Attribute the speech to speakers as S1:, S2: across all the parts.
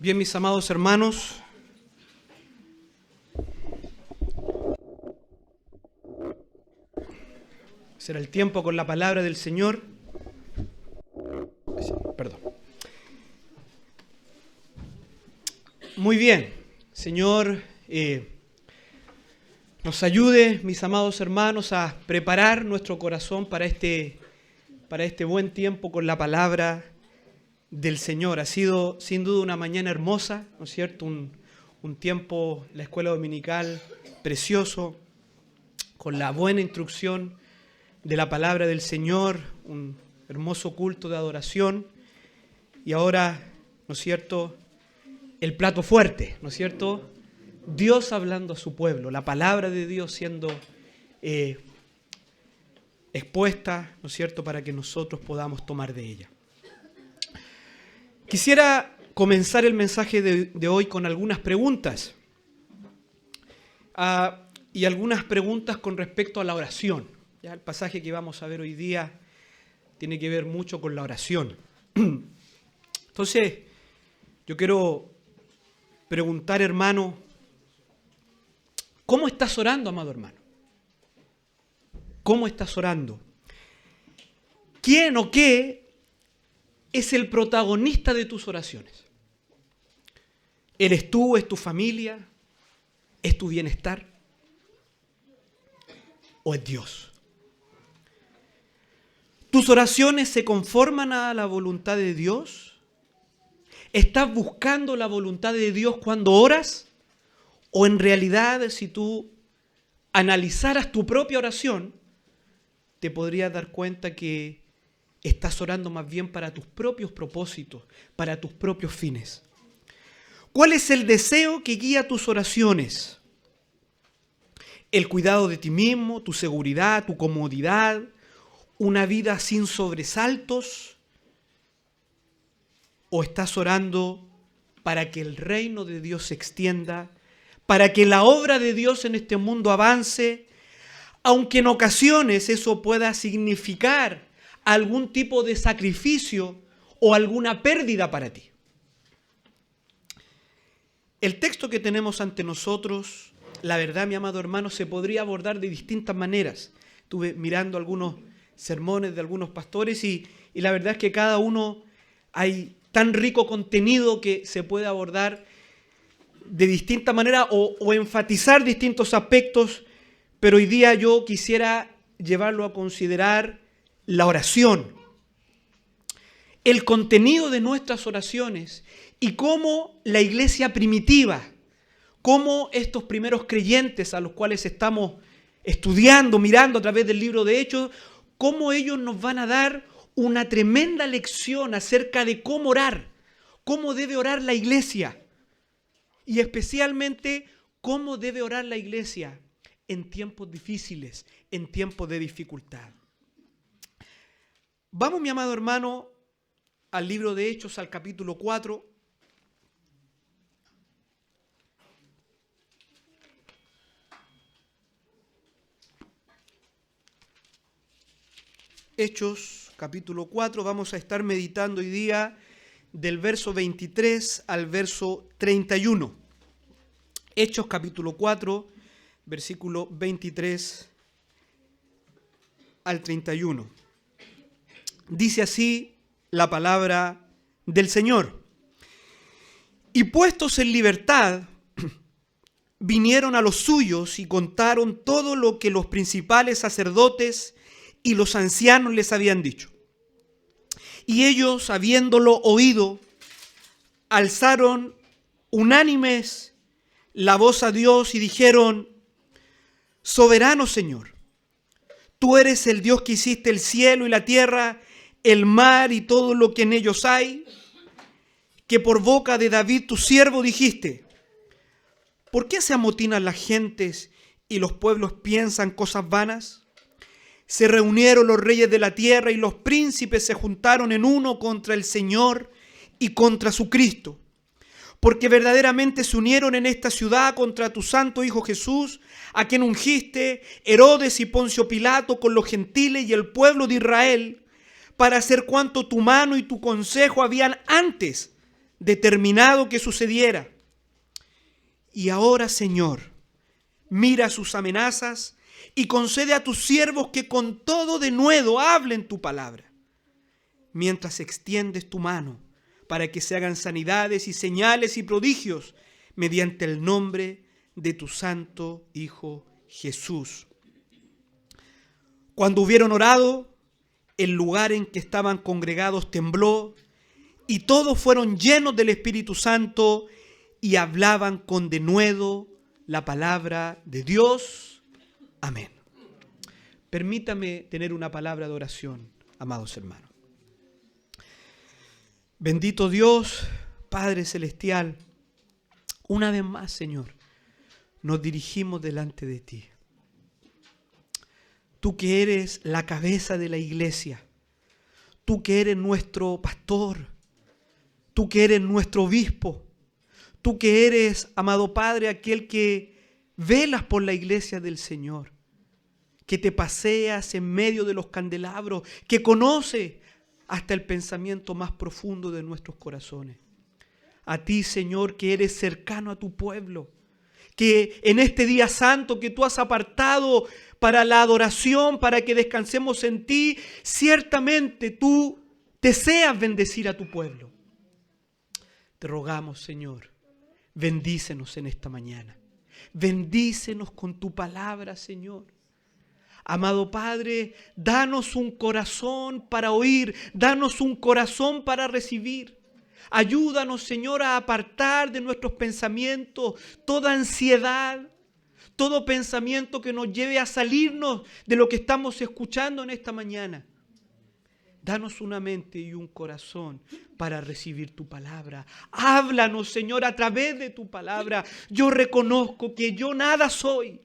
S1: Bien, mis amados hermanos, será el tiempo con la palabra del Señor. Perdón. Muy bien, Señor, nos ayude, mis amados hermanos, a preparar nuestro corazón para este buen tiempo con la palabra del Señor. Ha sido sin duda una mañana hermosa, ¿no es cierto? Un tiempo, la escuela dominical, precioso, con la buena instrucción de la palabra del Señor, un hermoso culto de adoración. Y ahora, ¿no es cierto?, el plato fuerte, ¿no es cierto?, Dios hablando a su pueblo, la palabra de Dios siendo expuesta, ¿no es cierto?, para que nosotros podamos tomar de ella. Quisiera comenzar el mensaje de hoy con algunas preguntas y algunas preguntas con respecto a la oración. Ya el pasaje que vamos a ver hoy día tiene que ver mucho con la oración. Entonces, yo quiero preguntar, hermano, ¿cómo estás orando, amado hermano? ¿Cómo estás orando? ¿Quién o qué es el protagonista de tus oraciones? ¿Eres tú, es tu familia, es tu bienestar? ¿O es Dios? ¿Tus oraciones se conforman a la voluntad de Dios? ¿Estás buscando la voluntad de Dios cuando oras? ¿O en realidad, si tú analizaras tu propia oración, te podrías dar cuenta que estás orando más bien para tus propios propósitos, para tus propios fines? ¿Cuál es el deseo que guía tus oraciones? ¿El cuidado de ti mismo, tu seguridad, tu comodidad, una vida sin sobresaltos? ¿O estás orando para que el reino de Dios se extienda, para que la obra de Dios en este mundo avance, aunque en ocasiones eso pueda significar algún tipo de sacrificio o alguna pérdida para ti? El texto que tenemos ante nosotros, la verdad, mi amado hermano, se podría abordar de distintas maneras. Estuve mirando algunos sermones de algunos pastores y la verdad es que cada uno hay tan rico contenido que se puede abordar de distinta manera o enfatizar distintos aspectos, pero hoy día yo quisiera llevarlo a considerar la oración, el contenido de nuestras oraciones y cómo la iglesia primitiva, cómo estos primeros creyentes a los cuales estamos estudiando, mirando a través del libro de Hechos, cómo ellos nos van a dar una tremenda lección acerca de cómo orar, cómo debe orar la iglesia y especialmente cómo debe orar la iglesia en tiempos difíciles, en tiempos de dificultad. Vamos, mi amado hermano, al libro de Hechos, al capítulo 4. Hechos, capítulo 4, vamos a estar meditando hoy día del verso 23 al verso 31. Hechos, capítulo 4, versículo 23 al 31. Dice así la palabra del Señor. Y puestos en libertad, vinieron a los suyos y contaron todo lo que los principales sacerdotes y los ancianos les habían dicho. Y ellos, habiéndolo oído, alzaron unánimes la voz a Dios y dijeron: Soberano Señor, tú eres el Dios que hiciste el cielo y la tierra, el mar y todo lo que en ellos hay, que por boca de David tu siervo dijiste: ¿por qué se amotinan las gentes y los pueblos piensan cosas vanas? Se reunieron los reyes de la tierra y los príncipes se juntaron en uno contra el Señor y contra su Cristo, porque verdaderamente se unieron en esta ciudad contra tu santo Hijo Jesús, a quien ungiste Herodes y Poncio Pilato con los gentiles y el pueblo de Israel, para hacer cuanto tu mano y tu consejo habían antes determinado que sucediera. Y ahora, Señor, mira sus amenazas y concede a tus siervos que con todo denuedo hablen tu palabra, mientras extiendes tu mano para que se hagan sanidades y señales y prodigios mediante el nombre de tu santo Hijo Jesús. Cuando hubieron orado, el lugar en que estaban congregados tembló y todos fueron llenos del Espíritu Santo y hablaban con denuedo la palabra de Dios. Amén. Permítame tener una palabra de oración, amados hermanos. Bendito Dios, Padre Celestial, una vez más, Señor, nos dirigimos delante de ti. Tú que eres la cabeza de la iglesia, tú que eres nuestro pastor, tú que eres nuestro obispo, tú que eres, amado Padre, aquel que velas por la iglesia del Señor, que te paseas en medio de los candelabros, que conoce hasta el pensamiento más profundo de nuestros corazones. A ti, Señor, que eres cercano a tu pueblo, que en este día santo que tú has apartado para la adoración, para que descansemos en ti, ciertamente tú deseas bendecir a tu pueblo. Te rogamos, Señor, bendícenos en esta mañana. Bendícenos con tu palabra, Señor. Amado Padre, danos un corazón para oír, danos un corazón para recibir. Ayúdanos, Señor, a apartar de nuestros pensamientos toda ansiedad, todo pensamiento que nos lleve a salirnos de lo que estamos escuchando en esta mañana. Danos una mente y un corazón para recibir tu palabra. Háblanos, Señor, a través de tu palabra. Yo reconozco que yo nada soy,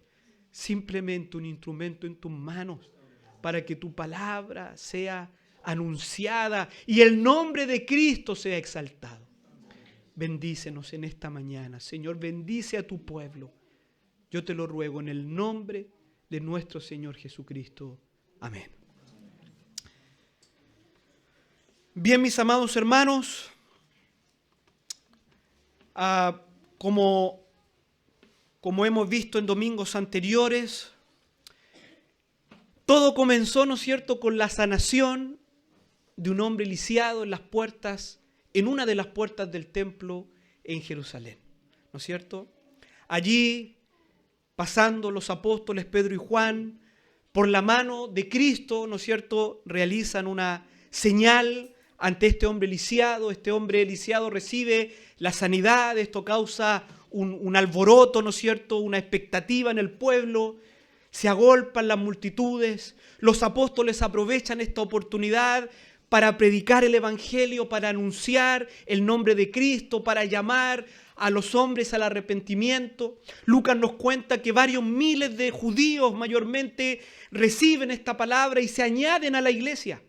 S1: simplemente un instrumento en tus manos para que tu palabra sea anunciada y el nombre de Cristo sea exaltado. Bendícenos en esta mañana, Señor, bendice a tu pueblo. Yo te lo ruego en el nombre de nuestro Señor Jesucristo. Amén. Bien, mis amados hermanos, como hemos visto en domingos anteriores, todo comenzó, ¿no es cierto?, con la sanación de un hombre lisiado en una de las puertas del templo en Jerusalén, ¿no es cierto? Allí, pasando los apóstoles Pedro y Juan, por la mano de Cristo, ¿no es cierto?, realizan una señal ante este hombre lisiado. Este hombre lisiado recibe la sanidad. Esto causa un alboroto, ¿no es cierto?, una expectativa en el pueblo. Se agolpan las multitudes. Los apóstoles aprovechan esta oportunidad para predicar el evangelio, para anunciar el nombre de Cristo, para llamar a los hombres al arrepentimiento. Lucas nos cuenta que varios miles de judíos mayormente reciben esta palabra y se añaden a la iglesia.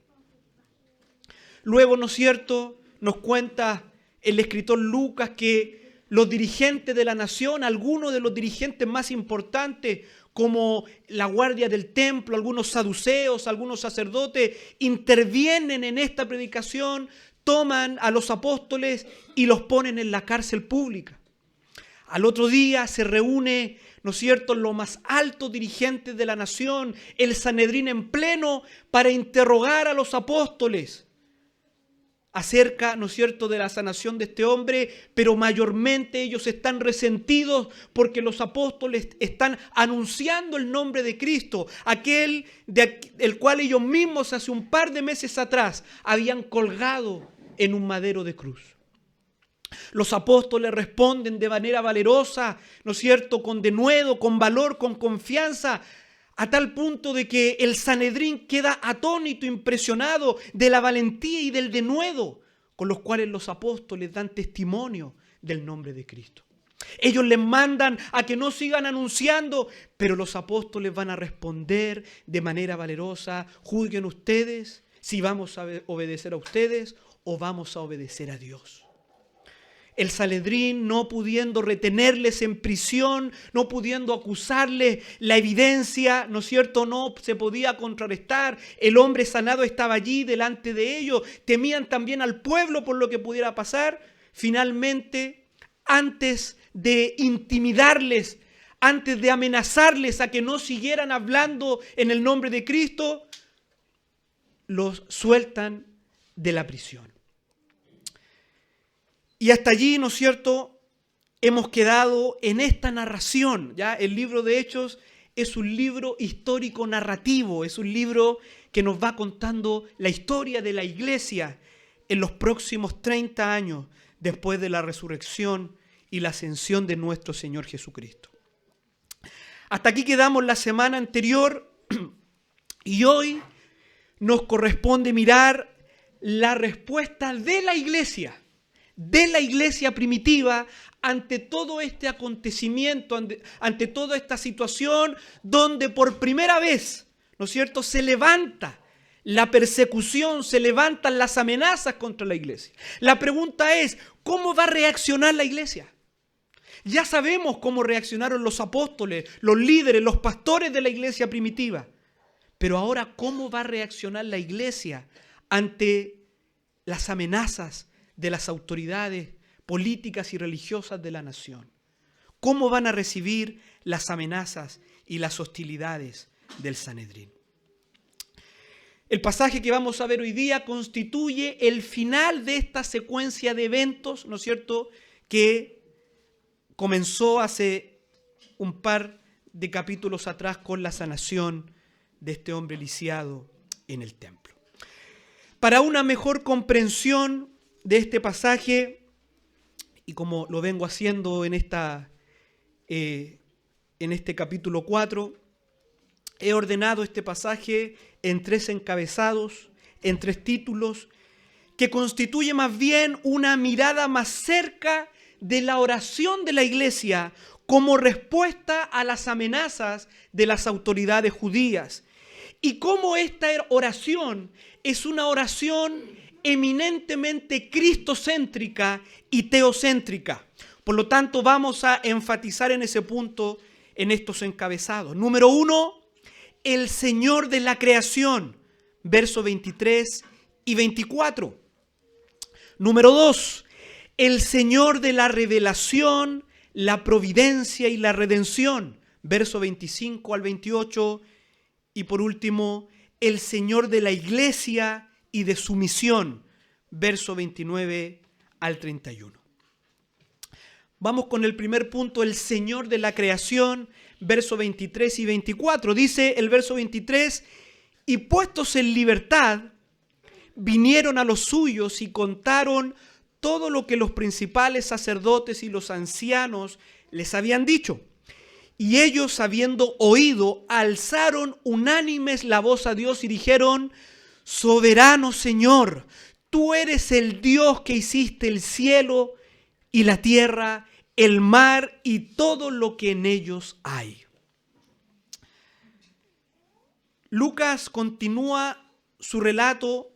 S1: Luego, ¿no es cierto?, nos cuenta el escritor Lucas que los dirigentes de la nación, algunos de los dirigentes más importantes, como la guardia del templo, algunos saduceos, algunos sacerdotes, intervienen en esta predicación, toman a los apóstoles y los ponen en la cárcel pública. Al otro día se reúne, ¿no es cierto?, los más altos dirigentes de la nación, el Sanedrín en pleno, para interrogar a los apóstoles acerca, ¿no es cierto?, de la sanación de este hombre, pero mayormente ellos están resentidos porque los apóstoles están anunciando el nombre de Cristo, aquel del cual ellos mismos hace un par de meses atrás habían colgado en un madero de cruz. Los apóstoles responden de manera valerosa, ¿no es cierto?, con denuedo, con valor, con confianza, a tal punto de que el Sanedrín queda atónito, impresionado de la valentía y del denuedo con los cuales los apóstoles dan testimonio del nombre de Cristo. Ellos les mandan a que no sigan anunciando, pero los apóstoles van a responder de manera valerosa: juzguen ustedes si vamos a obedecer a ustedes o vamos a obedecer a Dios. El Sanedrín, no pudiendo retenerles en prisión, no pudiendo acusarles, la evidencia, ¿no es cierto?, no se podía contrarrestar. El hombre sanado estaba allí delante de ellos. Temían también al pueblo por lo que pudiera pasar. finalmente, antes de intimidarles, antes de amenazarles a que no siguieran hablando en el nombre de Cristo, los sueltan de la prisión. Y hasta allí, ¿no es cierto?, hemos quedado en esta narración. ¿Ya? El libro de Hechos es un libro histórico narrativo, es un libro que nos va contando la historia de la iglesia en los próximos 30 años después de la resurrección y la ascensión de nuestro Señor Jesucristo. Hasta aquí quedamos la semana anterior y hoy nos corresponde mirar la respuesta de la iglesia primitiva ante todo este acontecimiento, ante toda esta situación donde por primera vez, ¿no es cierto?, se levanta la persecución, se levantan las amenazas contra la iglesia. La pregunta es, ¿cómo va a reaccionar la iglesia? Ya sabemos cómo reaccionaron los apóstoles, los líderes, los pastores de la iglesia primitiva. Pero ahora, ¿cómo va a reaccionar la iglesia ante las amenazas de las autoridades políticas y religiosas de la nación? ¿Cómo van a recibir las amenazas y las hostilidades del Sanedrín? El pasaje que vamos a ver hoy día constituye el final de esta secuencia de eventos, ¿no es cierto?, que comenzó hace un par de capítulos atrás con la sanación de este hombre lisiado en el templo. Para una mejor comprensión de este pasaje, y como lo vengo haciendo en este capítulo 4, he ordenado este pasaje en 3 encabezados, en 3 títulos, que constituye más bien una mirada más cerca de la oración de la iglesia como respuesta a las amenazas de las autoridades judías. Y cómo esta oración es una oración eminentemente cristocéntrica y teocéntrica. Por lo tanto, vamos a enfatizar en ese punto en estos encabezados. Número 1, el Señor de la creación, versos 23 y 24. Número 2, el Señor de la revelación, la providencia y la redención, versos 25 al 28. Y por último, el Señor de la iglesia y de su misión, verso 29 al 31. Vamos con el primer punto, el Señor de la creación, verso 23 y 24. Dice el verso 23, y puestos en libertad, vinieron a los suyos y contaron todo lo que los principales sacerdotes y los ancianos les habían dicho. Y ellos, habiendo oído, alzaron unánimes la voz a Dios y dijeron, soberano Señor, tú eres el Dios que hiciste el cielo y la tierra, el mar y todo lo que en ellos hay. Lucas continúa su relato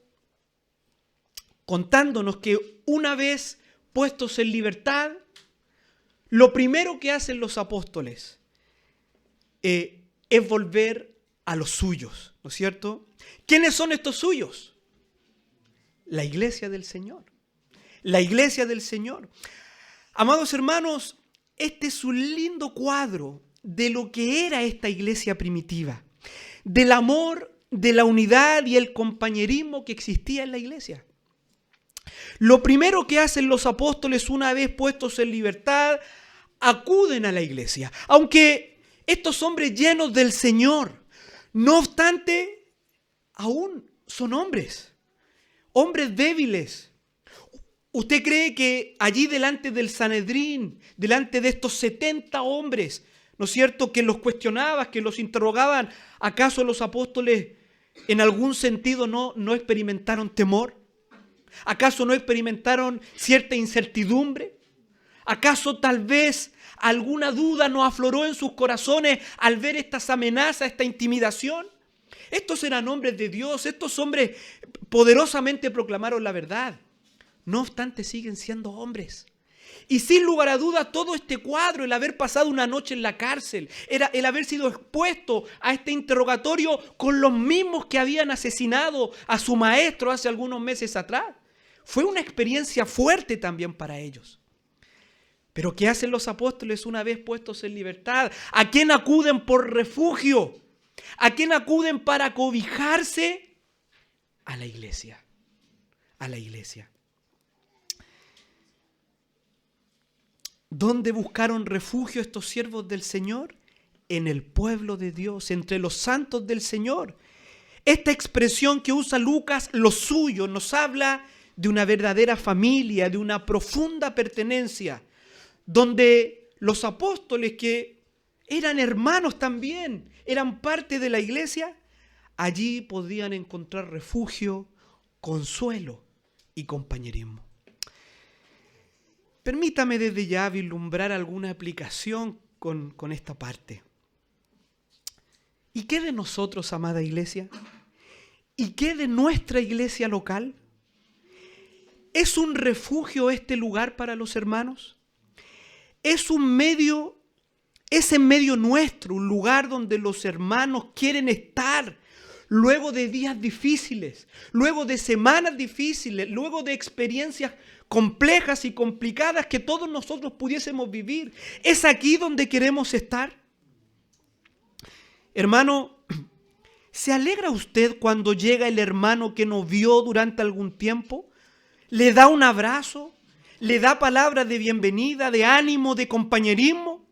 S1: contándonos que una vez puestos en libertad, lo primero que hacen los apóstoles es volver a los suyos, ¿no es cierto? ¿Quiénes son estos suyos? La iglesia del Señor. La iglesia del Señor. Amados hermanos, este es un lindo cuadro de lo que era esta iglesia primitiva, del amor, de la unidad y el compañerismo que existía en la iglesia. Lo primero que hacen los apóstoles una vez puestos en libertad, acuden a la iglesia. Aunque estos hombres llenos del Señor, no obstante, aún son hombres débiles. ¿Usted cree que allí delante del Sanedrín, delante de estos 70 hombres, ¿no es cierto?, que los cuestionaban, que los interrogaban, ¿acaso los apóstoles en algún sentido no experimentaron temor? ¿Acaso no experimentaron cierta incertidumbre? ¿Acaso tal vez alguna duda no afloró en sus corazones al ver estas amenazas, esta intimidación? Estos eran hombres de Dios, estos hombres poderosamente proclamaron la verdad. No obstante, siguen siendo hombres. Y sin lugar a duda, todo este cuadro, el haber pasado una noche en la cárcel, el haber sido expuesto a este interrogatorio con los mismos que habían asesinado a su maestro hace algunos meses atrás, Fue una experiencia fuerte también para ellos. Pero ¿qué hacen los apóstoles una vez puestos en libertad? ¿A quién acuden por refugio? ¿A quién acuden para cobijarse? A la iglesia. A la iglesia. ¿Dónde buscaron refugio estos siervos del Señor? En el pueblo de Dios, entre los santos del Señor. Esta expresión que usa Lucas, lo suyo, nos habla de una verdadera familia, de una profunda pertenencia, donde los apóstoles, que eran hermanos también, eran parte de la iglesia, allí podían encontrar refugio, consuelo y compañerismo. Permítame desde ya vislumbrar alguna aplicación con esta parte. ¿Y qué de nosotros, amada iglesia? ¿Y qué de nuestra iglesia local? ¿Es un refugio este lugar para los hermanos? ¿Es en medio nuestro, un lugar donde los hermanos quieren estar luego de días difíciles, luego de semanas difíciles, luego de experiencias complejas y complicadas que todos nosotros pudiésemos vivir? ¿Es aquí donde queremos estar? Hermano, ¿se alegra usted cuando llega el hermano que no vio durante algún tiempo? ¿Le da un abrazo? ¿Le da palabras de bienvenida, de ánimo, de compañerismo?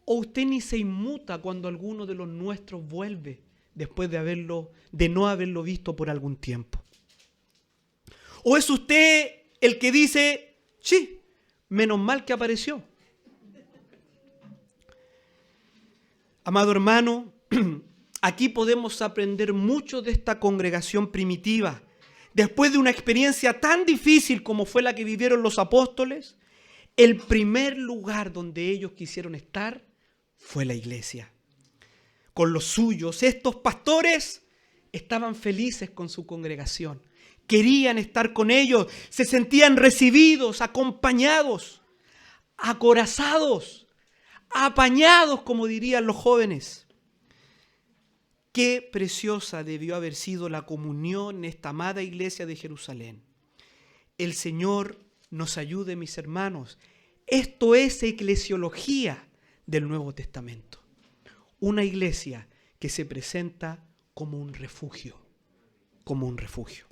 S1: ¿O usted ni se inmuta cuando alguno de los nuestros vuelve después de no haberlo visto por algún tiempo? ¿O es usted el que dice, sí, menos mal que apareció? Amado hermano, aquí podemos aprender mucho de esta congregación primitiva. Después de una experiencia tan difícil como fue la que vivieron los apóstoles, el primer lugar donde ellos quisieron estar fue la iglesia. Con los suyos, estos pastores estaban felices con su congregación. Querían estar con ellos, se sentían recibidos, acompañados, acorazados, apañados, como dirían los jóvenes. Qué preciosa debió haber sido la comunión en esta amada iglesia de Jerusalén. El Señor nos ayude, mis hermanos. Esto es eclesiología del Nuevo Testamento. Una iglesia que se presenta como un refugio, como un refugio.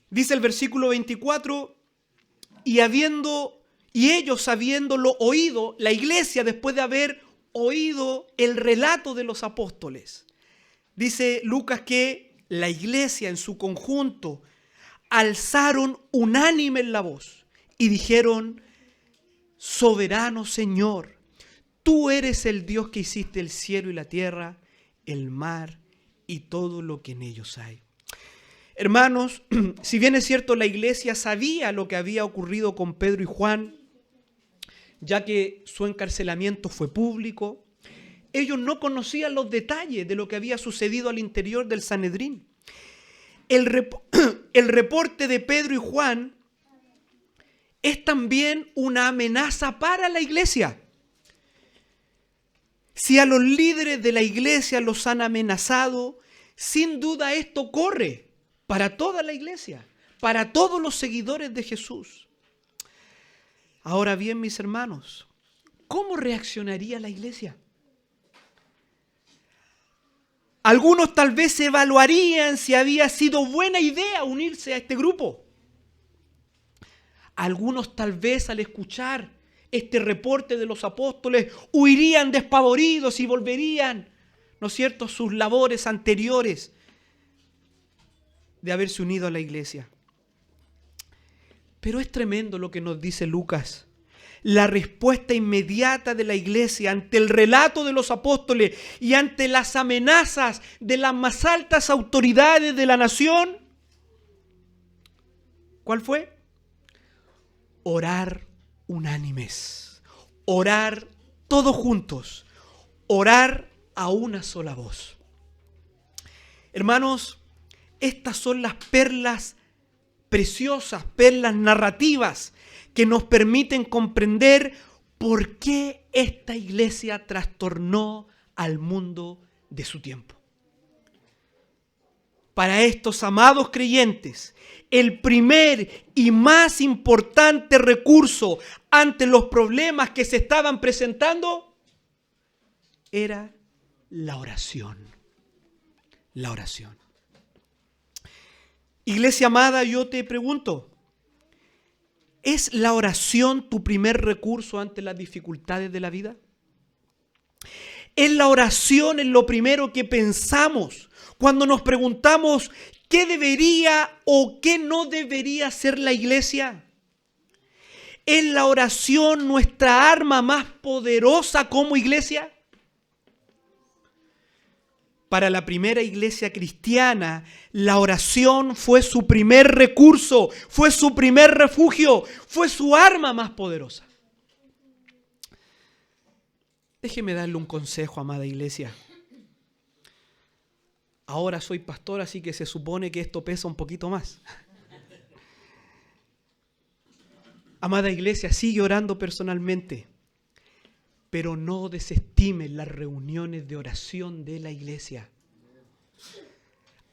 S1: Dice el versículo 24, y ellos habiéndolo oído, la iglesia, después de haber oído el relato de los apóstoles, dice Lucas que la iglesia en su conjunto alzaron unánime la voz y dijeron, soberano Señor, tú eres el Dios que hiciste el cielo y la tierra, el mar y todo lo que en ellos hay. Hermanos, si bien es cierto, la iglesia sabía lo que había ocurrido con Pedro y Juan, ya que su encarcelamiento fue público, ellos no conocían los detalles de lo que había sucedido al interior del Sanedrín. El reporte de Pedro y Juan es también una amenaza para la iglesia. Si a los líderes de la iglesia los han amenazado, sin duda esto corre para toda la iglesia, para todos los seguidores de Jesús. Ahora bien, mis hermanos, ¿cómo reaccionaría la iglesia? Algunos tal vez evaluarían si había sido buena idea unirse a este grupo. Algunos tal vez al escuchar este reporte de los apóstoles huirían despavoridos y volverían, ¿no es cierto?, a sus labores anteriores de haberse unido a la iglesia. Pero es tremendo lo que nos dice Lucas. La respuesta inmediata de la iglesia ante el relato de los apóstoles y ante las amenazas de las más altas autoridades de la nación. ¿Cuál fue? Orar unánimes. Orar todos juntos. Orar a una sola voz. Hermanos, estas son las perlas preciosas, perlas narrativas que nos permiten comprender por qué esta iglesia trastornó al mundo de su tiempo. para estos amados creyentes, el primer y más importante recurso ante los problemas que se estaban presentando era la oración. La oración. Iglesia amada, yo te pregunto, ¿es la oración tu primer recurso ante las dificultades de la vida? ¿Es la oración en lo primero que pensamos cuando nos preguntamos qué debería o qué no debería hacer la iglesia? ¿Es la oración nuestra arma más poderosa como iglesia? Para la primera iglesia cristiana, la oración fue su primer recurso, fue su primer refugio, fue su arma más poderosa. Déjeme darle un consejo, amada iglesia. Ahora soy pastor, así que se supone que esto pesa un poquito más. Amada iglesia, sigue orando personalmente, pero no desestimes las reuniones de oración de la iglesia.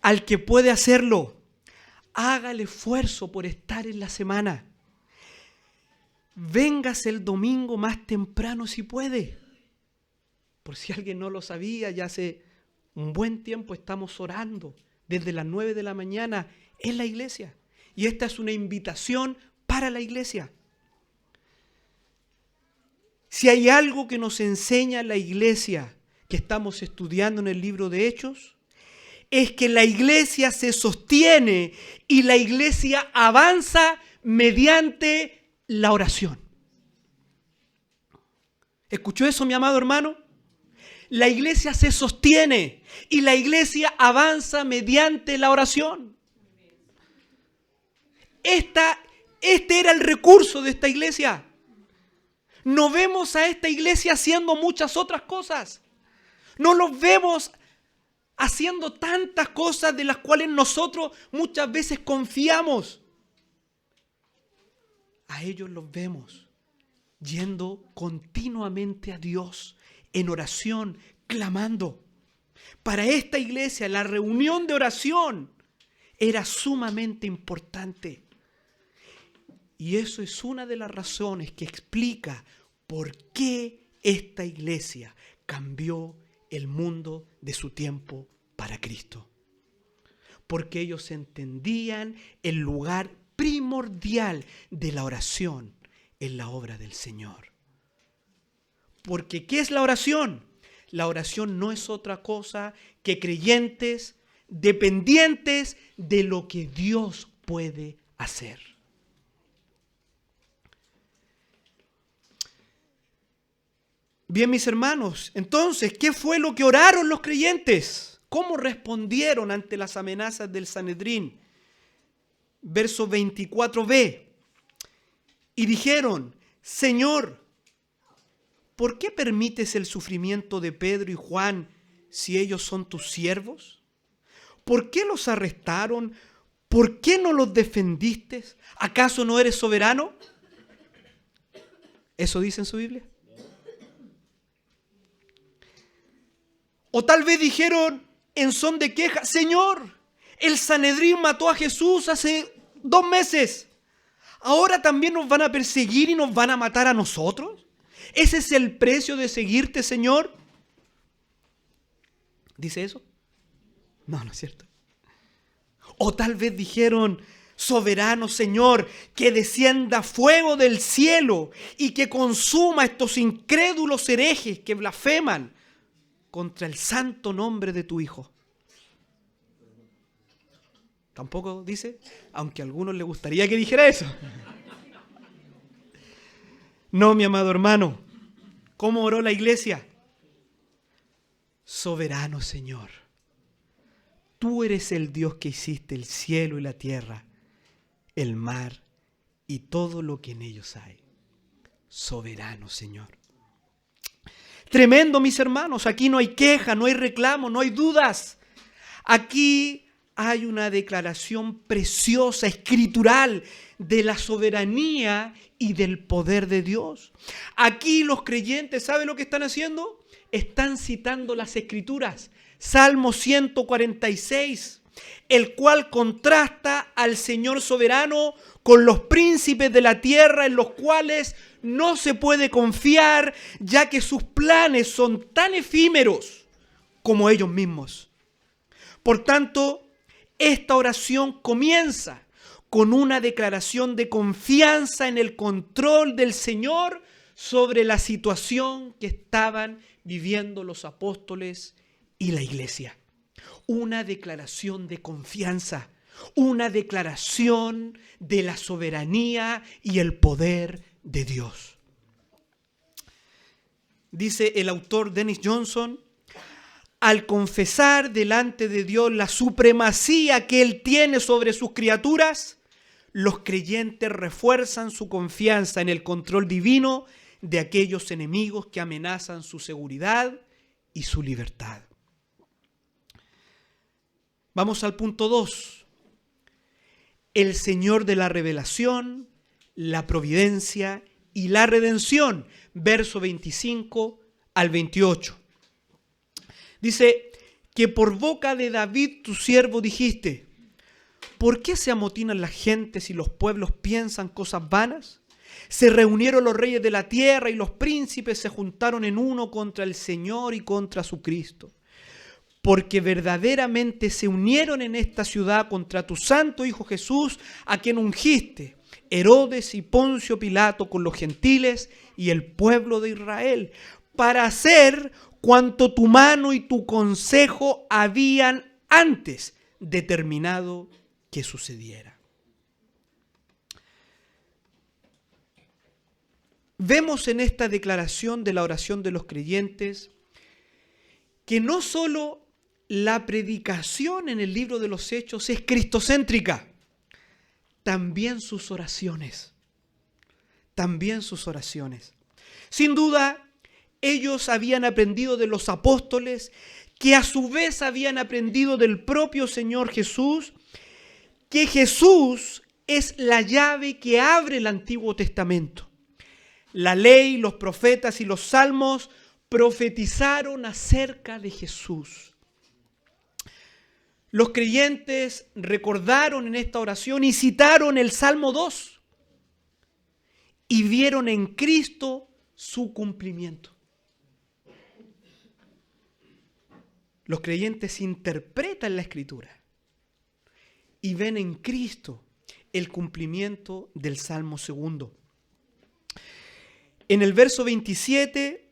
S1: Al que puede hacerlo, haga el esfuerzo por estar en la semana. Véngase el domingo más temprano si puede. Por si alguien no lo sabía, ya hace un buen tiempo estamos orando desde las 9 de la mañana en la iglesia. Y esta es una invitación para la iglesia. Si hay algo que nos enseña la iglesia que estamos estudiando en el libro de Hechos, es que la iglesia se sostiene y la iglesia avanza mediante la oración. ¿Escuchó eso, mi amado hermano? La iglesia se sostiene y la iglesia avanza mediante la oración. Este era el recurso de esta iglesia. No vemos a esta iglesia haciendo muchas otras cosas. No los vemos haciendo tantas cosas de las cuales nosotros muchas veces confiamos. A ellos los vemos yendo continuamente a Dios en oración, clamando. Para esta iglesia la reunión de oración era sumamente importante. Y eso es una de las razones que explica por qué esta iglesia cambió el mundo de su tiempo para Cristo. Porque ellos entendían el lugar primordial de la oración en la obra del Señor. Porque ¿qué es la oración? La oración no es otra cosa que creyentes dependientes de lo que Dios puede hacer. Bien, mis hermanos, entonces, ¿qué fue lo que oraron los creyentes? ¿Cómo respondieron ante las amenazas del Sanedrín? Verso 24b. Y dijeron, Señor, ¿por qué permites el sufrimiento de Pedro y Juan si ellos son tus siervos? ¿Por qué los arrestaron? ¿Por qué no los defendiste? ¿Acaso no eres soberano? ¿Eso dice en su Biblia? O tal vez dijeron en son de queja, Señor, el Sanedrín mató a Jesús hace 2 meses. ¿Ahora también nos van a perseguir y nos van a matar a nosotros? ¿Ese es el precio de seguirte, Señor? ¿Dice eso? No, no es cierto. O tal vez dijeron, soberano Señor, que descienda fuego del cielo y que consuma a estos incrédulos herejes que blasfeman contra el santo nombre de tu Hijo. Tampoco dice, aunque a algunos les gustaría que dijera eso. No, mi amado hermano. ¿Cómo oró la iglesia? Soberano Señor, tú eres el Dios que hiciste el cielo y la tierra, el mar y todo lo que en ellos hay. Soberano Señor. Tremendo, mis hermanos. Aquí no hay queja, no hay reclamo, no hay dudas. Aquí hay una declaración preciosa, escritural, de la soberanía y del poder de Dios. Aquí los creyentes, ¿saben lo que están haciendo? Están citando las escrituras. Salmo 146. el cual contrasta al Señor soberano con los príncipes de la tierra en los cuales no se puede confiar, ya que sus planes son tan efímeros como ellos mismos. Por tanto, esta oración comienza con una declaración de confianza en el control del Señor sobre la situación que estaban viviendo los apóstoles y la iglesia. Una declaración de confianza, una declaración de la soberanía y el poder de Dios. Dice el autor Dennis Johnson: al confesar delante de Dios la supremacía que Él tiene sobre sus criaturas, los creyentes refuerzan su confianza en el control divino de aquellos enemigos que amenazan su seguridad y su libertad. Vamos al punto 2. El Señor de la revelación, la providencia y la redención. Verso 25 al 28. Dice que por boca de David tu siervo dijiste: ¿por qué se amotinan las gentes y los pueblos piensan cosas vanas? Se reunieron los reyes de la tierra y los príncipes se juntaron en uno contra el Señor y contra su Cristo. Porque verdaderamente se unieron en esta ciudad contra tu santo Hijo Jesús, a quien ungiste, Herodes y Poncio Pilato con los gentiles y el pueblo de Israel, para hacer cuanto tu mano y tu consejo habían antes determinado que sucediera. Vemos en esta declaración de la oración de los creyentes que no solo la predicación en el libro de los Hechos es cristocéntrica, también sus oraciones. Sin duda, ellos habían aprendido de los apóstoles, que a su vez habían aprendido del propio Señor Jesús, que Jesús es la llave que abre el Antiguo Testamento. La ley, los profetas y los salmos profetizaron acerca de Jesús. Los creyentes recordaron en esta oración y citaron el Salmo 2 y vieron en Cristo su cumplimiento. Los creyentes interpretan la Escritura y ven en Cristo el cumplimiento del Salmo 2. En el verso 27,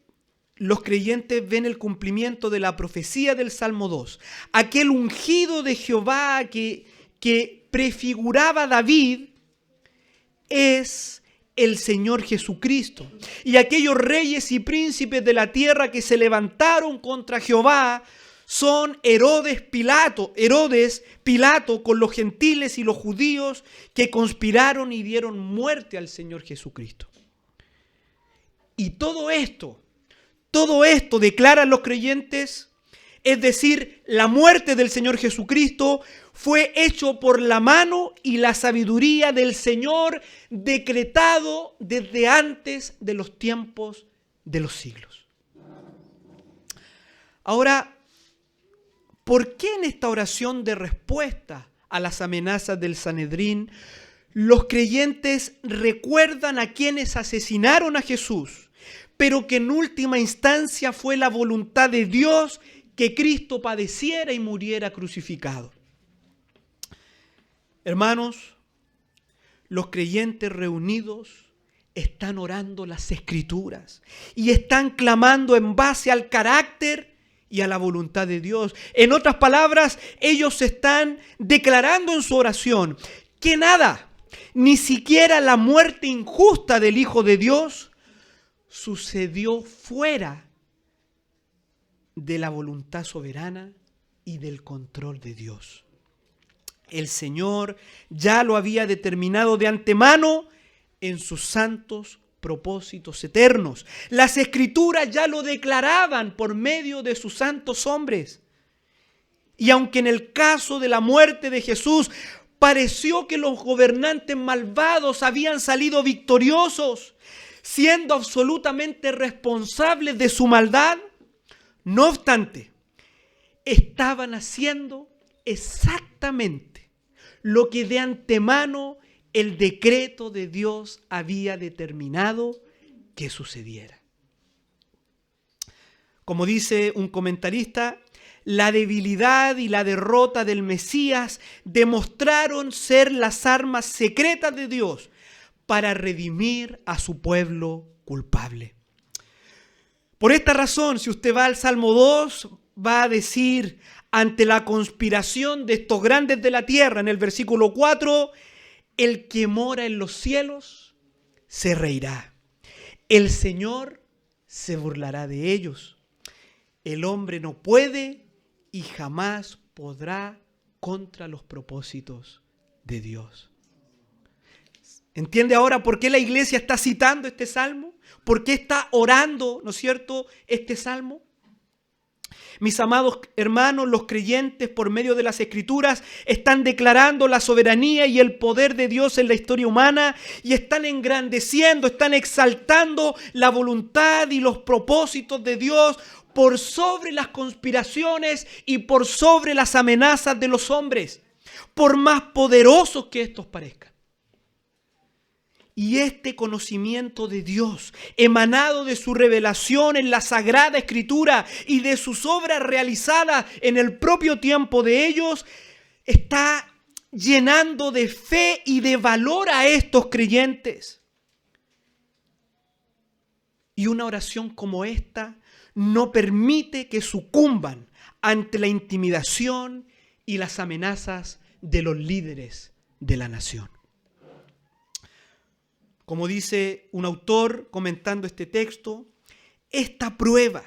S1: los creyentes ven el cumplimiento de la profecía del Salmo 2. Aquel ungido de Jehová que prefiguraba a David es el Señor Jesucristo. Y aquellos reyes y príncipes de la tierra que se levantaron contra Jehová son Herodes Pilato con los gentiles y los judíos que conspiraron y dieron muerte al Señor Jesucristo. Y todo esto declaran los creyentes, es decir, la muerte del Señor Jesucristo fue hecho por la mano y la sabiduría del Señor, decretado desde antes de los tiempos de los siglos. Ahora, ¿por qué en esta oración de respuesta a las amenazas del Sanedrín los creyentes recuerdan a quienes asesinaron a Jesús, pero que en última instancia fue la voluntad de Dios que Cristo padeciera y muriera crucificado? Hermanos, los creyentes reunidos están orando las Escrituras y están clamando en base al carácter y a la voluntad de Dios. En otras palabras, ellos están declarando en su oración que nada, ni siquiera la muerte injusta del Hijo de Dios, sucedió fuera de la voluntad soberana y del control de Dios. El Señor ya lo había determinado de antemano en sus santos propósitos eternos. Las Escrituras ya lo declaraban por medio de sus santos hombres. Y aunque en el caso de la muerte de Jesús pareció que los gobernantes malvados habían salido victoriosos, siendo absolutamente responsables de su maldad, no obstante, estaban haciendo exactamente lo que de antemano el decreto de Dios había determinado que sucediera. Como dice un comentarista, la debilidad y la derrota del Mesías demostraron ser las armas secretas de Dios para redimir a su pueblo culpable. Por esta razón, si usted va al Salmo 2, va a decir, ante la conspiración de estos grandes de la tierra, en el versículo 4, el que mora en los cielos se reirá. El Señor se burlará de ellos. El hombre no puede y jamás podrá contra los propósitos de Dios. ¿Entiende ahora por qué la iglesia está citando este salmo? ¿Por qué está orando, ¿no es cierto?, este salmo? Mis amados hermanos, los creyentes por medio de las Escrituras están declarando la soberanía y el poder de Dios en la historia humana y están engrandeciendo, están exaltando la voluntad y los propósitos de Dios por sobre las conspiraciones y por sobre las amenazas de los hombres, por más poderosos que estos parezcan. Y este conocimiento de Dios, emanado de su revelación en la Sagrada Escritura y de sus obras realizadas en el propio tiempo de ellos, está llenando de fe y de valor a estos creyentes. Y una oración como esta no permite que sucumban ante la intimidación y las amenazas de los líderes de la nación. Como dice un autor comentando este texto, esta prueba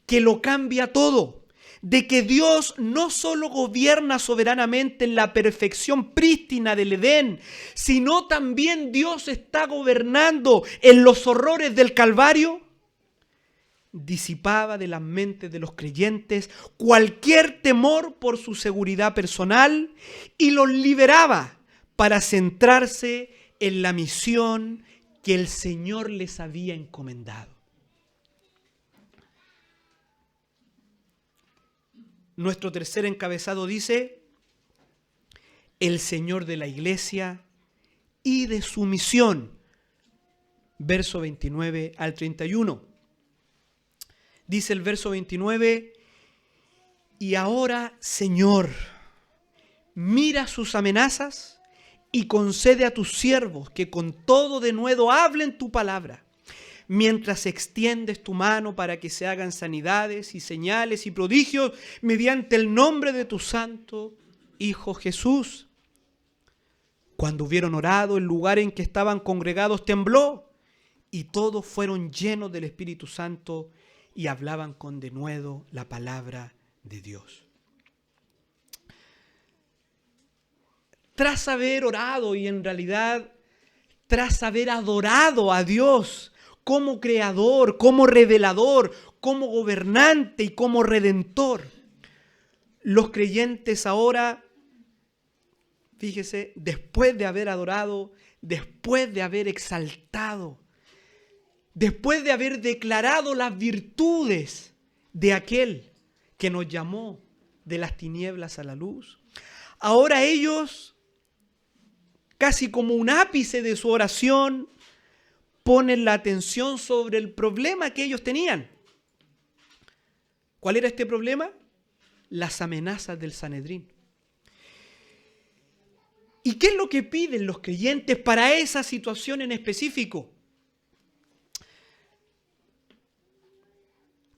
S1: que lo cambia todo, de que Dios no solo gobierna soberanamente en la perfección prístina del Edén, sino también Dios está gobernando en los horrores del Calvario, disipaba de las mentes de los creyentes cualquier temor por su seguridad personal y los liberaba para centrarse en la misión que el Señor les había encomendado. Nuestro tercer encabezado dice, el Señor de la iglesia y de su misión. Verso 29 al 31. Dice el verso 29, y ahora, Señor, mira sus amenazas y concede a tus siervos que con todo denuedo hablen tu palabra, mientras extiendes tu mano para que se hagan sanidades y señales y prodigios mediante el nombre de tu santo Hijo Jesús. Cuando hubieron orado, el lugar en que estaban congregados tembló, y todos fueron llenos del Espíritu Santo y hablaban con denuedo la palabra de Dios. Tras haber orado y en realidad tras haber adorado a Dios como creador, como revelador, como gobernante y como redentor, los creyentes ahora, fíjese, después de haber adorado, después de haber exaltado, después de haber declarado las virtudes de aquel que nos llamó de las tinieblas a la luz, ahora ellos, casi como un ápice de su oración, ponen la atención sobre el problema que ellos tenían. ¿Cuál era este problema? Las amenazas del Sanedrín. ¿Y qué es lo que piden los creyentes para esa situación en específico?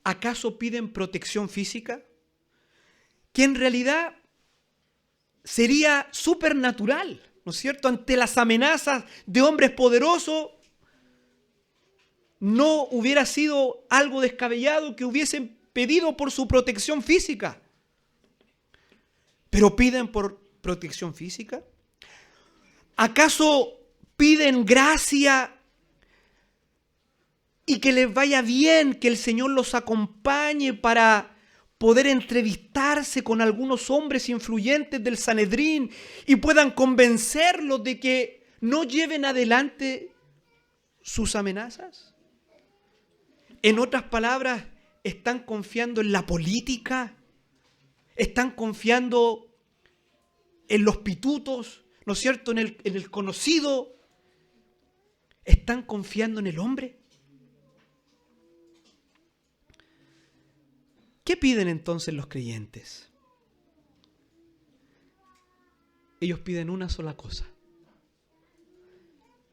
S1: ¿Acaso piden protección física? Que en realidad sería supernatural, ¿no es cierto? Ante las amenazas de hombres poderosos, no hubiera sido algo descabellado que hubiesen pedido por su protección física. ¿Pero piden por protección física? ¿Acaso piden gracia y que les vaya bien, que el Señor los acompañe para poder entrevistarse con algunos hombres influyentes del Sanedrín y puedan convencerlos de que no lleven adelante sus amenazas? En otras palabras, ¿están confiando en la política Están confiando en los pitutos, ¿no es cierto?, en el conocido. ¿Están confiando en el hombre? ¿Qué piden entonces los creyentes? Ellos piden una sola cosa: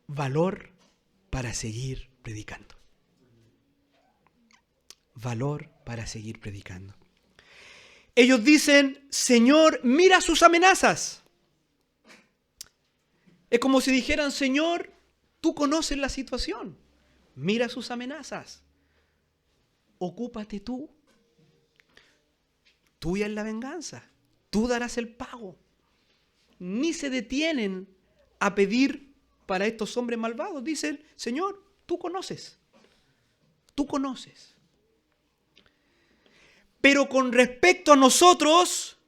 S1: valor para seguir predicando. Valor para seguir predicando. Ellos dicen: Señor, mira sus amenazas. Es como si dijeran: Señor, tú conoces la situación. Mira sus amenazas. Ocúpate tú. Tuya es la venganza. Tú darás el pago. Ni se detienen a pedir para estos hombres malvados. Dicen: Señor, tú conoces. Tú conoces. Pero con respecto a nosotros,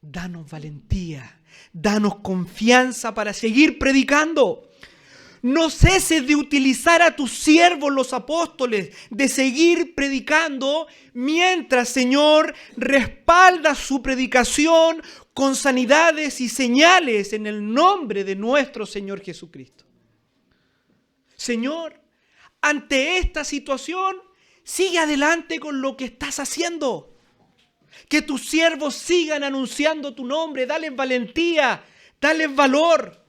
S1: danos valentía, danos confianza para seguir predicando. No ceses de utilizar a tus siervos los apóstoles, de seguir predicando, mientras, Señor, respalda su predicación con sanidades y señales en el nombre de nuestro Señor Jesucristo. Señor, ante esta situación, sigue adelante con lo que estás haciendo. Que tus siervos sigan anunciando tu nombre. Dales valentía, dales valor.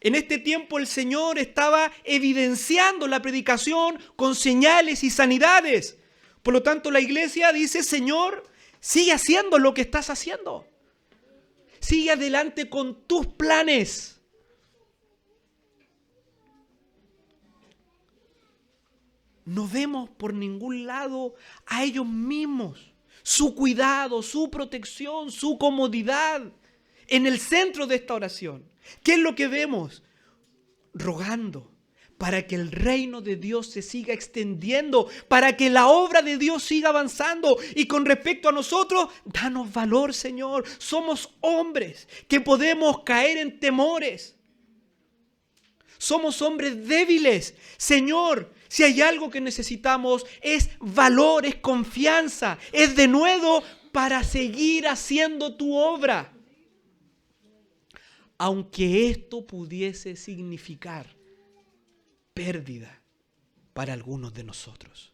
S1: En este tiempo el Señor estaba evidenciando la predicación con señales y sanidades. Por lo tanto, la iglesia dice: Señor, sigue haciendo lo que estás haciendo. Sigue adelante con tus planes. No vemos por ningún lado a ellos mismos, su cuidado, su protección, su comodidad en el centro de esta oración. ¿Qué es lo que vemos? Rogando para que el reino de Dios se siga extendiendo, para que la obra de Dios siga avanzando. Y con respecto a nosotros, danos valor, Señor. Somos hombres que podemos caer en temores. Somos hombres débiles. Señor, si hay algo que necesitamos es valor, es confianza, es denuedo para seguir haciendo tu obra. Aunque esto pudiese significar pérdida para algunos de nosotros.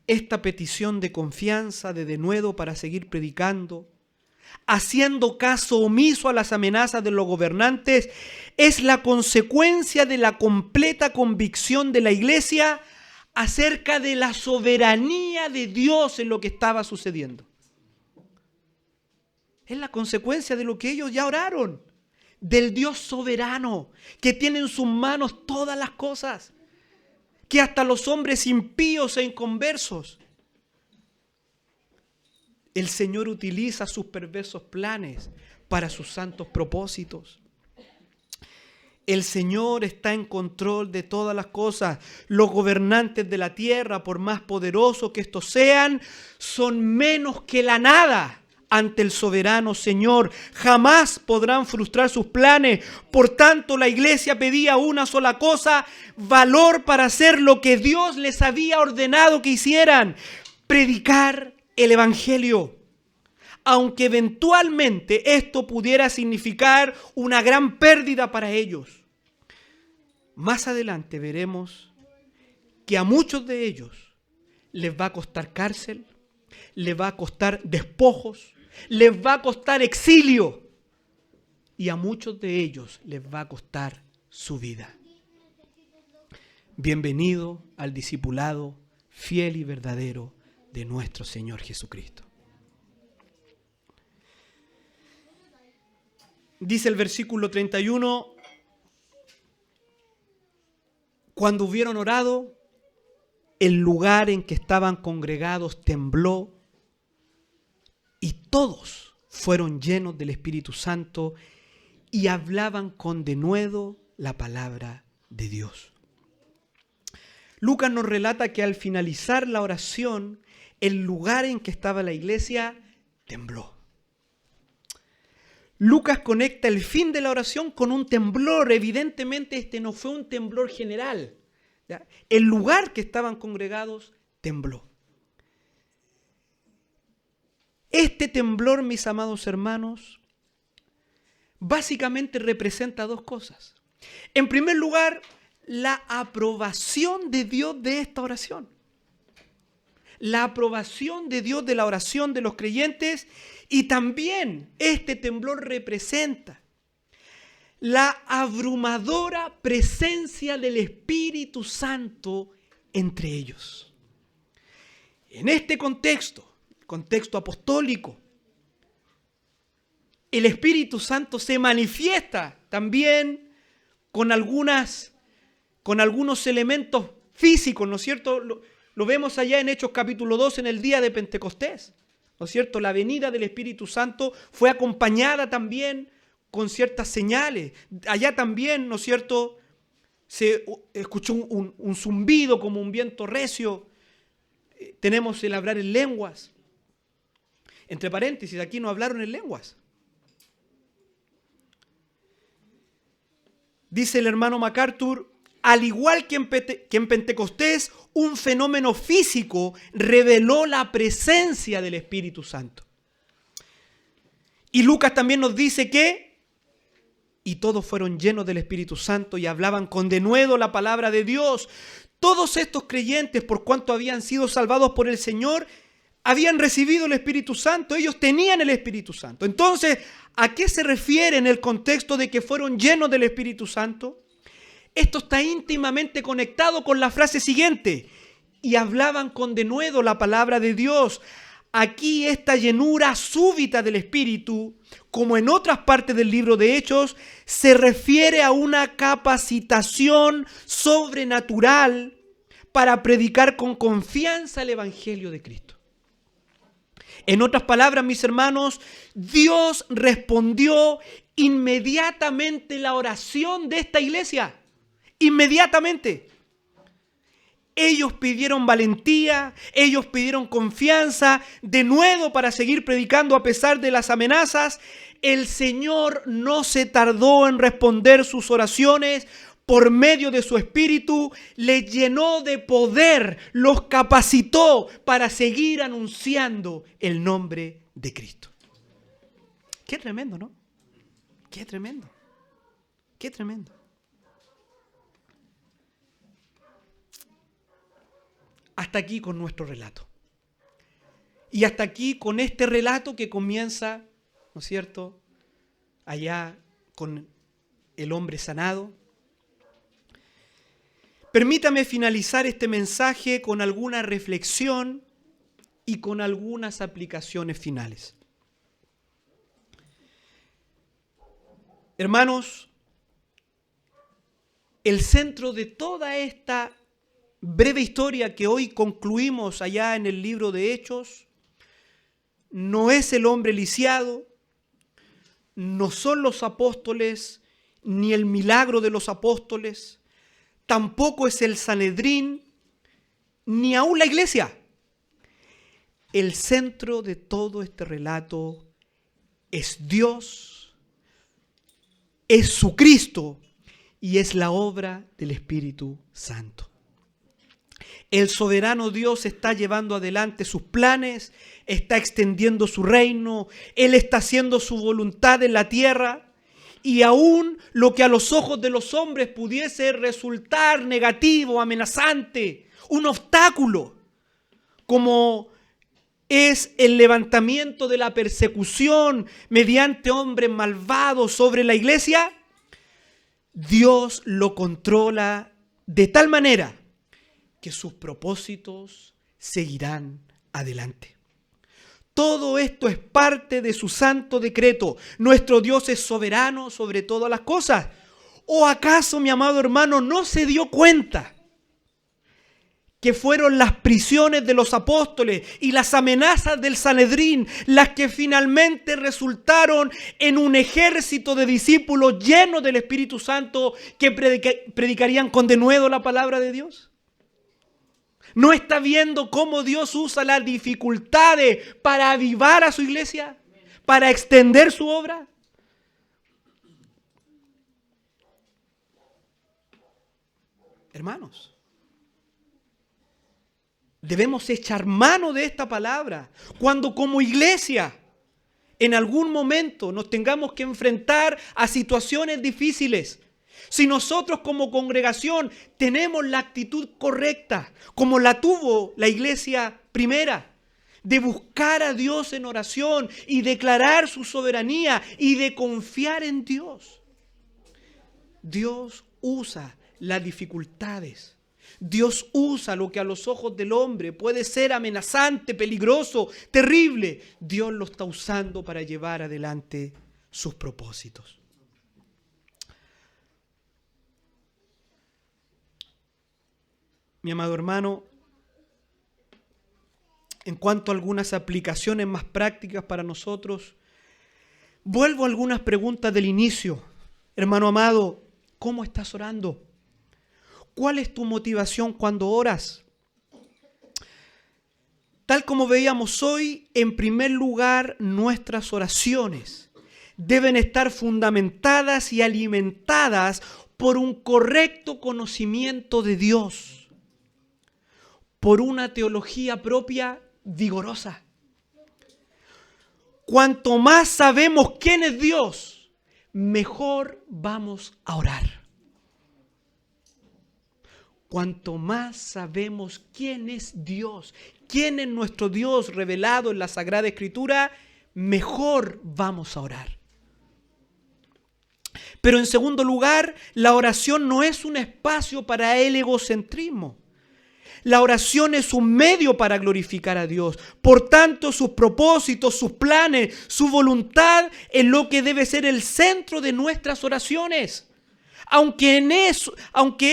S1: Esta petición de confianza, de denuedo para seguir predicando, haciendo caso omiso a las amenazas de los gobernantes, es la consecuencia de la completa convicción de la iglesia acerca de la soberanía de Dios en lo que estaba sucediendo. Es la consecuencia de lo que ellos ya oraron, del Dios soberano, que tiene en sus manos todas las cosas, que hasta los hombres impíos e inconversos, el Señor utiliza sus perversos planes para sus santos propósitos. El Señor está en control de todas las cosas. Los gobernantes de la tierra, por más poderosos que estos sean, son menos que la nada ante el soberano Señor. Jamás podrán frustrar sus planes. Por tanto, la iglesia pedía una sola cosa: valor para hacer lo que Dios les había ordenado que hicieran: predicar el evangelio. Aunque eventualmente esto pudiera significar una gran pérdida para ellos. Más adelante veremos que a muchos de ellos les va a costar cárcel, les va a costar despojos, les va a costar exilio, y a muchos de ellos les va a costar su vida. Bienvenido al discipulado fiel y verdadero de nuestro Señor Jesucristo. Dice el versículo 31, cuando hubieron orado, el lugar en que estaban congregados tembló y todos fueron llenos del Espíritu Santo y hablaban con denuedo la palabra de Dios. Lucas nos relata que al finalizar la oración, el lugar en que estaba la iglesia tembló. Lucas conecta el fin de la oración con un temblor. Evidentemente este no fue un temblor general, ¿Ya? El lugar que estaban congregados tembló. Este temblor, mis amados hermanos, básicamente representa dos cosas. En primer lugar, la aprobación de Dios de esta oración. La aprobación de Dios de la oración de los creyentes, y también este temblor representa la abrumadora presencia del Espíritu Santo entre ellos. En este contexto apostólico, el Espíritu Santo se manifiesta también con algunos elementos físicos, ¿no es cierto? Lo vemos allá en Hechos capítulo 2, en el día de Pentecostés, ¿no es cierto? La venida del Espíritu Santo fue acompañada también con ciertas señales. Allá también, ¿no es cierto?, se escuchó un zumbido como un viento recio. Tenemos el hablar en lenguas. Entre paréntesis, aquí no hablaron en lenguas. Dice el hermano MacArthur, al igual que en Pentecostés, un fenómeno físico reveló la presencia del Espíritu Santo. Y Lucas también nos dice que, y todos fueron llenos del Espíritu Santo y hablaban con denuedo la palabra de Dios. Todos estos creyentes, por cuanto habían sido salvados por el Señor, habían recibido el Espíritu Santo, ellos tenían el Espíritu Santo. Entonces, ¿a qué se refiere en el contexto de que fueron llenos del Espíritu Santo? Esto está íntimamente conectado con la frase siguiente: y hablaban con denuedo la palabra de Dios. Aquí esta llenura súbita del Espíritu, como en otras partes del libro de Hechos, se refiere a una capacitación sobrenatural para predicar con confianza el Evangelio de Cristo. En otras palabras, mis hermanos, Dios respondió inmediatamente la oración de esta iglesia. Inmediatamente. Ellos pidieron valentía, ellos pidieron confianza, denuedo para seguir predicando a pesar de las amenazas. El Señor no se tardó en responder sus oraciones. Por medio de su Espíritu, les llenó de poder, los capacitó para seguir anunciando el nombre de Cristo. Qué tremendo, ¿no? Qué tremendo. Qué tremendo. Hasta aquí con nuestro relato. Y hasta aquí con este relato que comienza, ¿no es cierto?, allá con el hombre sanado. Permítame finalizar este mensaje con alguna reflexión y con algunas aplicaciones finales. Hermanos, el centro de toda esta breve historia que hoy concluimos allá en el libro de Hechos no es el hombre lisiado, no son los apóstoles, ni el milagro de los apóstoles, tampoco es el Sanedrín, ni aún la iglesia. El centro de todo este relato es Dios, es su Cristo y es la obra del Espíritu Santo. El soberano Dios está llevando adelante sus planes, está extendiendo su reino, Él está haciendo su voluntad en la tierra. Y aún lo que a los ojos de los hombres pudiese resultar negativo, amenazante, un obstáculo, como es el levantamiento de la persecución mediante hombres malvados sobre la iglesia, Dios lo controla de tal manera que sus propósitos seguirán adelante. Todo esto es parte de su santo decreto. Nuestro Dios es soberano sobre todas las cosas. ¿O acaso, mi amado hermano, no se dio cuenta que fueron las prisiones de los apóstoles y las amenazas del Sanedrín las que finalmente resultaron en un ejército de discípulos llenos del Espíritu Santo que predicarían con denuedo la palabra de Dios? ¿No está viendo cómo Dios usa las dificultades para avivar a su iglesia? ¿Para extender su obra? Hermanos, Debemos echar mano de esta palabra cuando como iglesia en algún momento nos tengamos que enfrentar a situaciones difíciles. Si nosotros como congregación tenemos la actitud correcta, como la tuvo la iglesia primera, de buscar a Dios en oración y declarar su soberanía y de confiar en Dios, Dios usa las dificultades. Dios usa lo que a los ojos del hombre puede ser amenazante, peligroso, terrible. Dios lo está usando para llevar adelante sus propósitos. Mi amado hermano, en cuanto a algunas aplicaciones más prácticas para nosotros, vuelvo a algunas preguntas del inicio. Hermano amado, ¿cómo estás orando? ¿Cuál es tu motivación cuando oras? Tal como veíamos hoy, en primer lugar, nuestras oraciones deben estar fundamentadas y alimentadas por un correcto conocimiento de Dios, por una teología propia vigorosa. Cuanto más sabemos quién es Dios, mejor vamos a orar. Cuanto más sabemos quién es Dios, quién es nuestro Dios revelado en la Sagrada Escritura, mejor vamos a orar. Pero en segundo lugar, la oración no es un espacio para el egocentrismo. La oración es un medio para glorificar a Dios. Por tanto, sus propósitos, sus planes, su voluntad es lo que debe ser el centro de nuestras oraciones. Aunque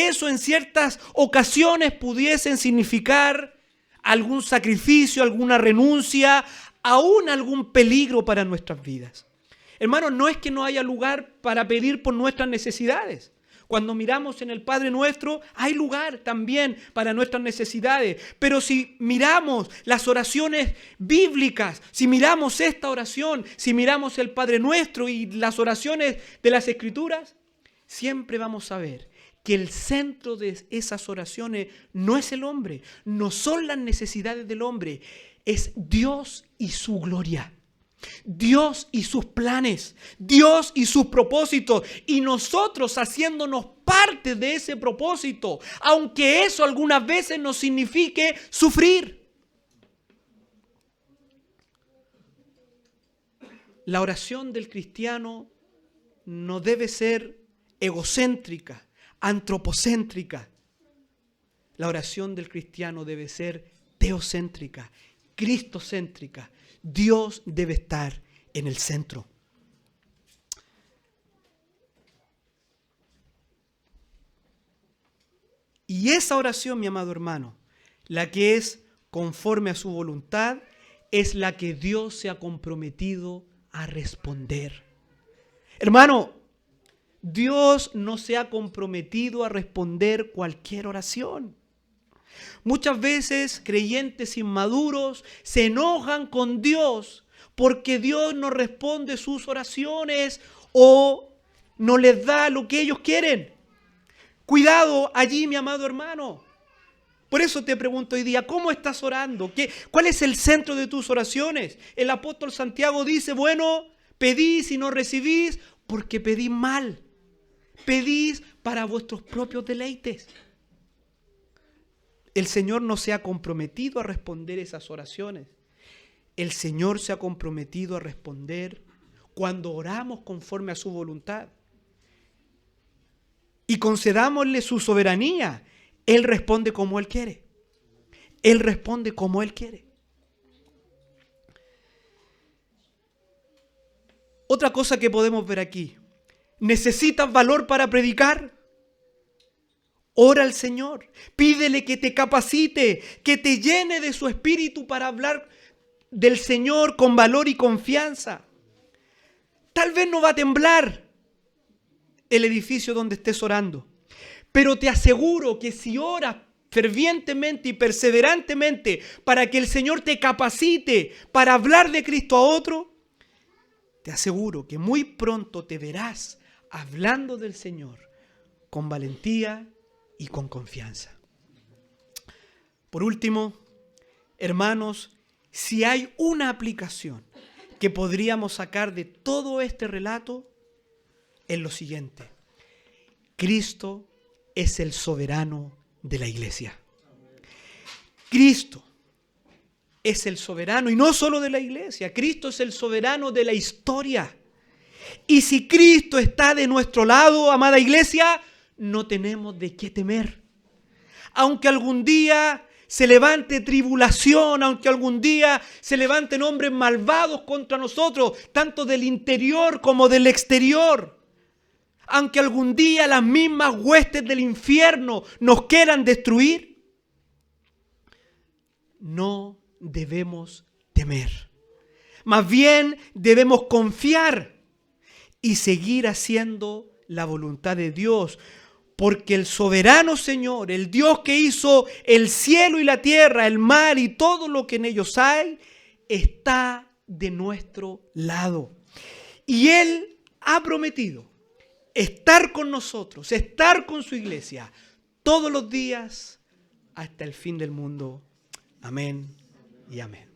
S1: eso en ciertas ocasiones pudiesen significar algún sacrificio, alguna renuncia, aún algún peligro para nuestras vidas. Hermanos, no es que no haya lugar para pedir por nuestras necesidades. Cuando miramos en el Padre Nuestro, hay lugar también para nuestras necesidades. Pero si miramos las oraciones bíblicas, si miramos esta oración, si miramos el Padre Nuestro y las oraciones de las Escrituras, siempre vamos a ver que el centro de esas oraciones no es el hombre, no son las necesidades del hombre, es Dios y su gloria. Dios y sus planes, Dios y sus propósitos, y nosotros haciéndonos parte de ese propósito, aunque eso algunas veces nos signifique sufrir. La oración del cristiano no debe ser egocéntrica, antropocéntrica. La oración del cristiano debe ser teocéntrica, cristocéntrica. Dios debe estar en el centro. Y esa oración, mi amado hermano, la que es conforme a su voluntad, es la que Dios se ha comprometido a responder. Hermano, Dios no se ha comprometido a responder cualquier oración. Muchas veces creyentes inmaduros se enojan con Dios porque Dios no responde sus oraciones o no les da lo que ellos quieren. Cuidado allí, mi amado hermano. Por eso te pregunto hoy día, ¿cómo estás orando? ¿Cuál es el centro de tus oraciones? El apóstol Santiago dice, bueno, pedís y no recibís porque pedís mal. Pedís para vuestros propios deleites. El Señor no se ha comprometido a responder esas oraciones. El Señor se ha comprometido a responder cuando oramos conforme a su voluntad. Y concedámosle su soberanía. Él responde como Él quiere. Él responde como Él quiere. Otra cosa que podemos ver aquí. ¿Necesitas valor para predicar? Ora al Señor, pídele que te capacite, que te llene de su espíritu para hablar del Señor con valor y confianza. Tal vez no va a temblar el edificio donde estés orando, pero te aseguro que si oras fervientemente y perseverantemente para que el Señor te capacite para hablar de Cristo a otro, te aseguro que muy pronto te verás hablando del Señor con valentía y con confianza. Por último, Hermanos, si hay una aplicación que podríamos sacar de todo este relato, es lo siguiente: Cristo es el soberano de la iglesia. Cristo es el soberano, y no solo de la iglesia, Cristo es el soberano de la historia. Y si Cristo está de nuestro lado, amada iglesia, no tenemos de qué temer. Aunque algún día se levante tribulación, aunque algún día se levanten hombres malvados contra nosotros, tanto del interior como del exterior, aunque algún día las mismas huestes del infierno nos quieran destruir, no debemos temer. Más bien debemos confiar y seguir haciendo la voluntad de Dios, porque el soberano Señor, el Dios que hizo el cielo y la tierra, el mar y todo lo que en ellos hay, está de nuestro lado. Y Él ha prometido estar con nosotros, estar con su iglesia todos los días hasta el fin del mundo. Amén y amén.